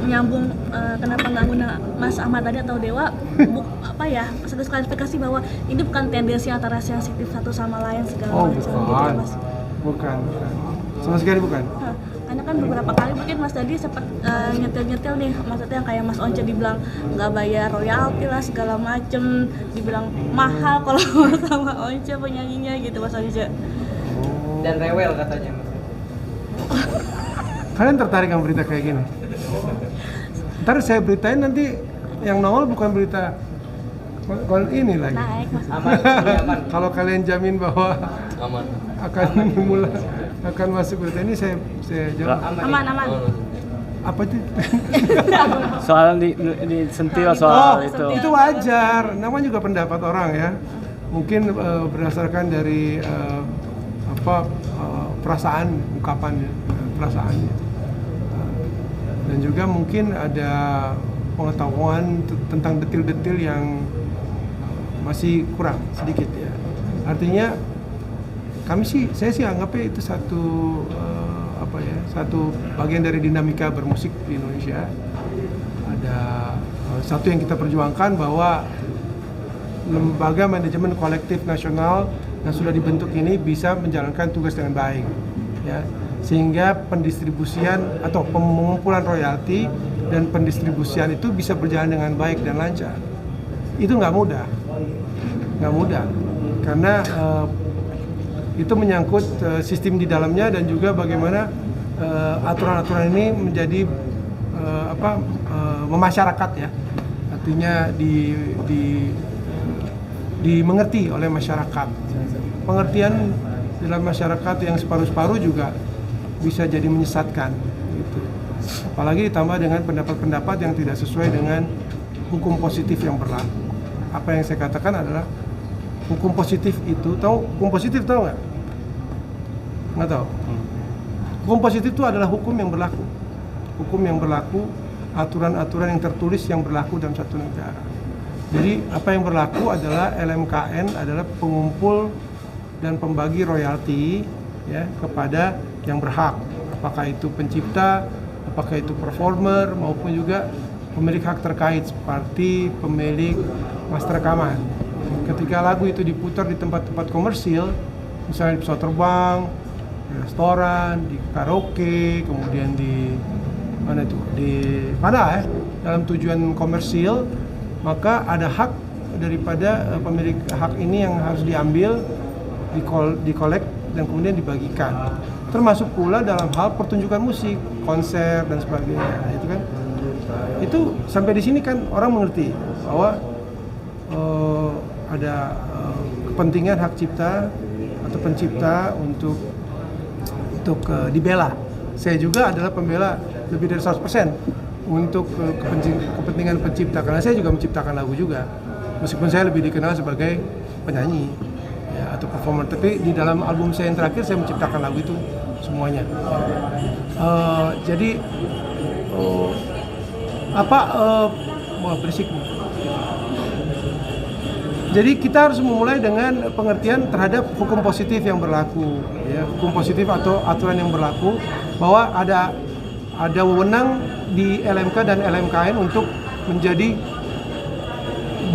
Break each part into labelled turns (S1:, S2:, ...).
S1: Menyambung kenapa nggak guna Mas Ahmad tadi atau Dewa, sekaligus klarifikasi bahwa ini bukan tendensi antara sensitif satu sama lain segala macam gitu ya Mas?
S2: Bukan, sama sekali bukan.
S1: Karena kan beberapa kali mungkin Mas tadi sempat nyetil nih, maksudnya kayak Mas Once dibilang nggak bayar royalti lah segala macem, dibilang mahal kalau sama Once penyanyinya gitu Mas Once.
S3: Dan rewel katanya Mas.
S2: Kalian tertarik sama berita kayak gini? Ntar saya beritain nanti yang nongol bukan berita kalau ini lagi.
S1: Naik Mas.
S3: Aman.
S2: Kalau kalian jamin bahwa
S3: Aman.
S2: akan masuk berita ini, saya jawab.
S1: Aman.
S2: Apa itu?
S4: Soal disentil soal itu.
S2: Itu wajar. Namanya juga pendapat orang ya. Mungkin berdasarkan dari perasaan, ungkapan perasaannya. Dan juga mungkin ada pengetahuan tentang detil-detil yang masih kurang sedikit ya. Artinya saya sih anggapnya itu satu bagian dari dinamika bermusik di Indonesia. Ada satu yang kita perjuangkan bahwa lembaga manajemen kolektif nasional yang sudah dibentuk ini bisa menjalankan tugas dengan baik ya. Sehingga pendistribusian atau pengumpulan royalti dan pendistribusian itu bisa berjalan dengan baik dan lancar. Itu nggak mudah, karena itu menyangkut sistem di dalamnya dan juga bagaimana aturan-aturan ini menjadi memasyarakat ya, artinya dimengerti oleh masyarakat. Pengertian dalam masyarakat yang separuh-separuh juga bisa jadi menyesatkan gitu. Apalagi ditambah dengan pendapat-pendapat yang tidak sesuai dengan hukum positif yang berlaku. Apa yang saya katakan adalah hukum positif itu, hukum positif tahu nggak? Nggak tahu. Hukum positif itu adalah hukum yang berlaku. Hukum yang berlaku, aturan-aturan yang tertulis yang berlaku dalam satu negara. Jadi apa yang berlaku adalah LMKN adalah pengumpul dan pembagi royalti ya kepada yang berhak, apakah itu pencipta, apakah itu performer maupun juga pemilik hak terkait seperti pemilik master rekaman. Ketika lagu itu diputar di tempat-tempat komersil, misalnya di pesawat terbang, di restoran, di karaoke, kemudian di dalam tujuan komersil, maka ada hak daripada pemilik hak ini yang harus diambil, dikolek dan kemudian dibagikan. Termasuk pula dalam hal pertunjukan musik, konser dan sebagainya. Itu kan, itu sampai di sini kan orang mengerti bahwa ada kepentingan hak cipta atau pencipta untuk dibela. Saya juga adalah pembela lebih dari 100% untuk kepentingan pencipta, karena saya juga menciptakan lagu juga, meskipun saya lebih dikenal sebagai penyanyi ya, atau performer, tapi di dalam album saya yang terakhir saya menciptakan lagu itu semuanya. Jadi berisik nih. Jadi kita harus memulai dengan pengertian terhadap hukum positif yang berlaku, ya, hukum positif atau aturan yang berlaku, bahwa ada wewenang di LMK dan LMKN untuk menjadi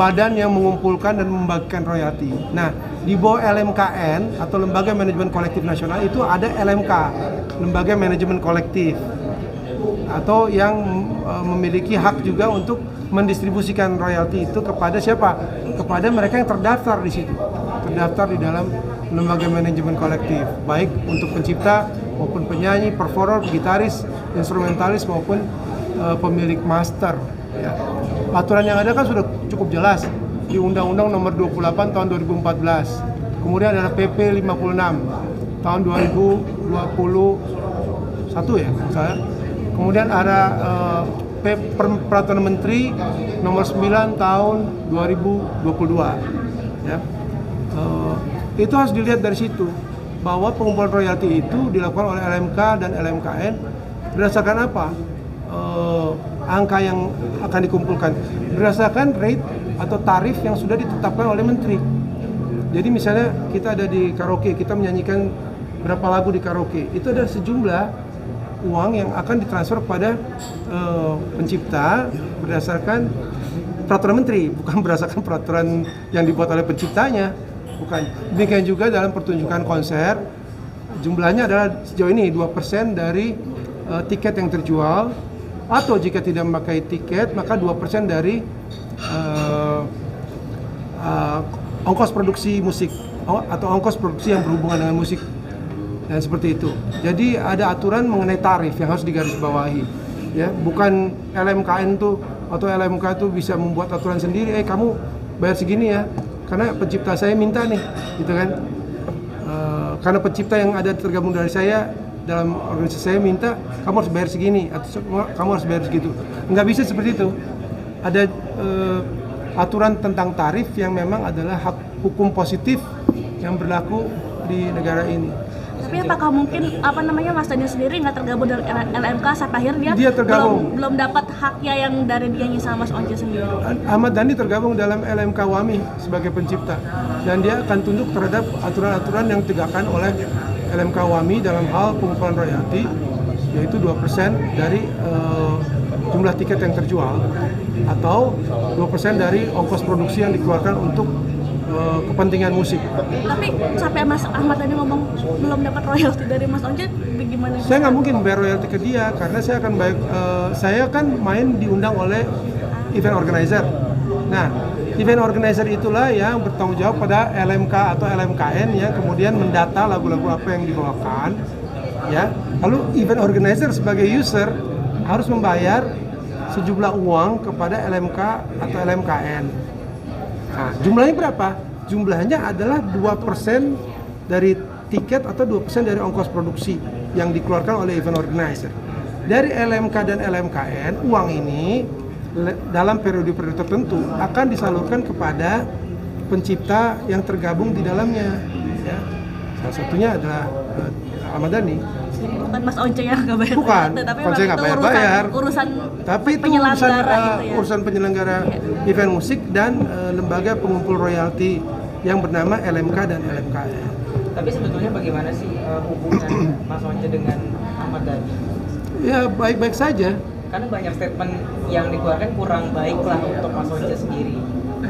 S2: badan yang mengumpulkan dan membagikan royalti. Nah, di bawah LMKN atau Lembaga Manajemen Kolektif Nasional itu ada LMK, Lembaga Manajemen Kolektif, atau yang memiliki hak juga untuk mendistribusikan royalti itu kepada siapa? Kepada mereka yang terdaftar di situ, terdaftar di dalam Lembaga Manajemen Kolektif, baik untuk pencipta maupun penyanyi, performer, gitaris, instrumentalis maupun pemilik master. Ya. Aturan yang ada kan sudah cukup jelas di Undang-Undang Nomor 28 Tahun 2014. Kemudian ada PP 56 Tahun 2021 ya, misalnya. Kemudian ada Peraturan Menteri Nomor 9 Tahun 2022. Ya. Itu harus dilihat dari situ, bahwa pengumpulan royalti itu dilakukan oleh LMK dan LMKN berdasarkan apa? Angka yang akan dikumpulkan berdasarkan rate atau tarif yang sudah ditetapkan oleh menteri. Jadi misalnya kita ada di karaoke, kita menyanyikan berapa lagu di karaoke, itu ada sejumlah uang yang akan ditransfer kepada pencipta berdasarkan peraturan menteri, bukan berdasarkan peraturan yang dibuat oleh penciptanya. Bukan. Demikian juga dalam pertunjukan konser, jumlahnya adalah sejauh ini 2% dari tiket yang terjual, atau jika tidak memakai tiket maka 2% dari ongkos produksi musik atau ongkos produksi yang berhubungan dengan musik, dan seperti itu. Jadi ada aturan mengenai tarif yang harus digarisbawahi, ya. Bukan LMKN tuh atau LMK tuh bisa membuat aturan sendiri. Kamu bayar segini ya, karena pencipta saya minta nih, gitu kan. Karena pencipta yang ada tergabung dari saya dalam organisasi saya minta kamu harus bayar segini atau kamu harus bayar segitu. Nggak bisa seperti itu. Ada aturan tentang tarif yang memang adalah hak hukum positif yang berlaku di negara ini.
S1: Tapi apakah mungkin Mas Dhani sendiri nggak tergabung dari LMK sampai akhirnya
S2: Dia tergabung.
S1: belum dapat haknya yang dari dinyanyi sama Mas Once sendiri?
S2: Ahmad Dhani tergabung dalam LMK WAMI sebagai pencipta, dan dia akan tunduk terhadap aturan-aturan yang ditegakkan oleh LMK WAMI dalam hal pengumpulan royalti, yaitu 2% dari jumlah tiket yang terjual atau 2% dari ongkos produksi yang dikeluarkan untuk kepentingan musik.
S1: Tapi sampai Mas Ahmad Dhani ngomong belum dapat royalti dari Mas Once, bagaimana?
S2: Saya nggak mungkin bayar royalti ke dia karena saya kan main diundang oleh event organizer. Nah, event organizer itulah yang bertanggung jawab pada LMK atau LMKN yang kemudian mendata lagu-lagu apa yang dibawakan, ya. Lalu event organizer sebagai user harus membayar sejumlah uang kepada LMK atau LMKN. Nah, jumlahnya berapa? Jumlahnya adalah 2% dari tiket atau 2% dari ongkos produksi yang dikeluarkan oleh event organizer. Dari LMK dan LMKN, uang ini dalam periode-periode tertentu akan disalurkan kepada pencipta yang tergabung di dalamnya, ya. Salah satunya adalah Ahmad Dhani.
S1: Bukan Mas Once yang nggak bayar.
S2: Bukan,
S1: tapi
S2: Once nggak bayar.
S1: Urusan
S2: tapi itu
S1: penyelenggara gitu ya.
S2: urusan penyelenggara event musik dan lembaga pengumpul royalti yang bernama LMK dan LMKN.
S3: Tapi sebetulnya bagaimana sih hubungan Mas Once dengan Ahmad Dhani?
S2: Ya baik-baik saja.
S3: Karena banyak statement yang dikeluarkan kurang baik lah untuk Mas Once sendiri.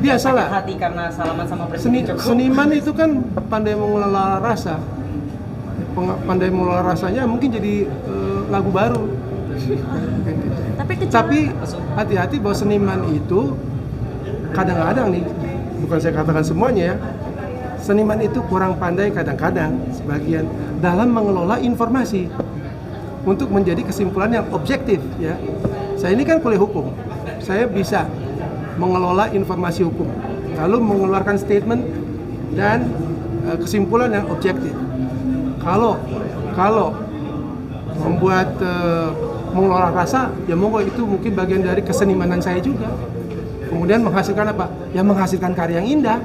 S2: Biasalah.
S3: Sakit hati karena salaman sama Presiden Jokowi.
S2: Seniman itu kan pandai mengelola rasa. Pandai mengelola rasanya mungkin jadi lagu baru. Tapi hati-hati bahwa seniman itu kadang-kadang nih, bukan saya katakan semuanya ya, seniman itu kurang pandai kadang-kadang sebagian dalam mengelola informasi untuk menjadi kesimpulan yang objektif, ya. Saya ini kan kuliah hukum, saya bisa mengelola informasi hukum lalu mengeluarkan statement dan kesimpulan yang objektif. Kalau membuat mengelola rasa, ya monggo, itu mungkin bagian dari kesenimanan saya juga. Kemudian menghasilkan apa? Ya menghasilkan karya yang indah.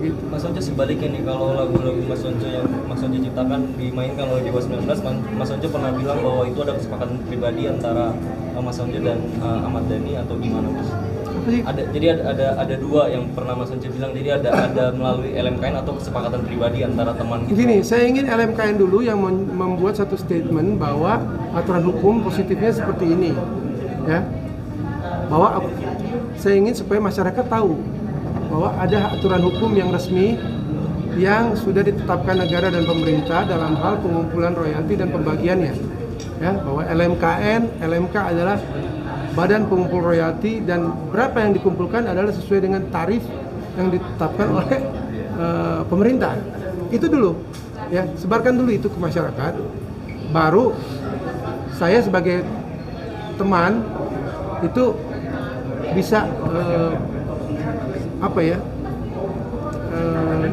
S2: Gitu.
S5: Mas Once sebaliknya nih, kalau lagu-lagu Mas Once yang Mas Once ciptakan dimainkan oleh Dewa 19, Mas Once pernah bilang bahwa itu ada kesepakatan pribadi antara Mas Once dan Ahmad Dhani atau gimana, Mas? Ada dua yang pernah Mas Once bilang, jadi ada melalui LMKN atau kesepakatan pribadi antara teman gitu.
S2: Gini, saya ingin LMKN dulu yang membuat satu statement bahwa aturan hukum positifnya seperti ini, ya. Bahwa saya ingin supaya masyarakat tahu bahwa ada aturan hukum yang resmi yang sudah ditetapkan negara dan pemerintah dalam hal pengumpulan royalti dan pembagiannya, ya. Bahwa LMK adalah badan pengumpul royalti dan berapa yang dikumpulkan adalah sesuai dengan tarif yang ditetapkan oleh pemerintah. Itu dulu, ya, sebarkan dulu itu ke masyarakat. Baru saya sebagai teman itu bisa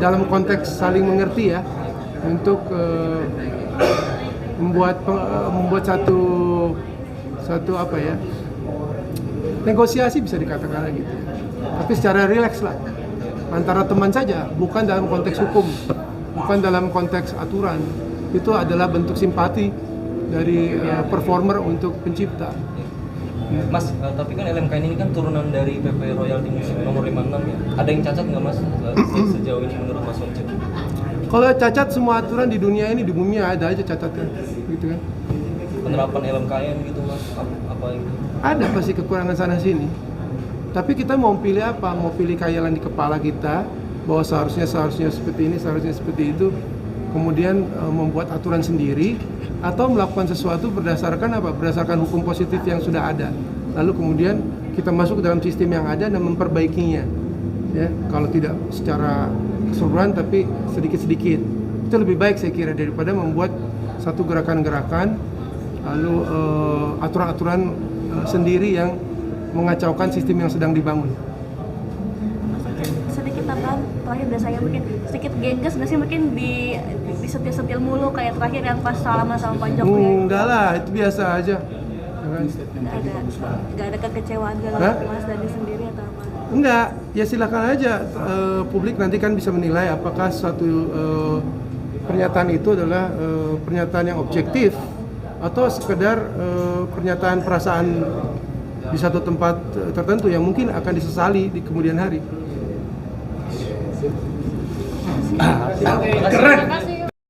S2: dalam konteks saling mengerti, ya, untuk membuat satu negosiasi, bisa dikatakan gitu, tapi secara rileks lah, antara teman saja, bukan dalam konteks hukum, bukan dalam konteks aturan. Itu adalah bentuk simpati dari performer untuk pencipta.
S5: Mas, tapi kan LMK ini kan turunan dari PP Royalty Music nomor 56 ya. Ada yang cacat nggak Mas sejauh ini menurut Mas Once?
S2: Kalau cacat semua aturan di dunia ini, di bumi ada aja cacatnya, gitu kan.
S5: Penerapan LMKN gitu Mas, apa itu?
S2: Ada pasti kekurangan sana sini. Tapi kita mau pilih apa? Mau pilih khayalan di kepala kita bahwa seharusnya seperti ini, seharusnya seperti itu. Kemudian membuat aturan sendiri atau melakukan sesuatu berdasarkan apa? Berdasarkan hukum positif yang sudah ada. Lalu kemudian kita masuk ke dalam sistem yang ada dan memperbaikinya. Ya, kalau tidak secara keseluruhan tapi sedikit-sedikit. Itu lebih baik saya kira daripada membuat satu gerakan-gerakan lalu aturan-aturan sendiri yang mengacaukan sistem yang sedang dibangun.
S1: Sedikit tambahan terakhir dari saya, mungkin sedikit gengges nggak sih mungkin di setil-setil mulu kayak terakhir yang pas salaman sama Pak Jokowi?
S2: Enggak lah, itu biasa aja.
S1: Nggak ada kekecewaan gak
S2: Hah?
S1: Mas Dani sendiri atau apa?
S2: Enggak, ya silakan aja. Publik nanti kan bisa menilai apakah suatu pernyataan itu adalah pernyataan yang objektif atau sekedar pernyataan perasaan di satu tempat tertentu yang mungkin akan disesali di kemudian hari.
S6: Terima kasih.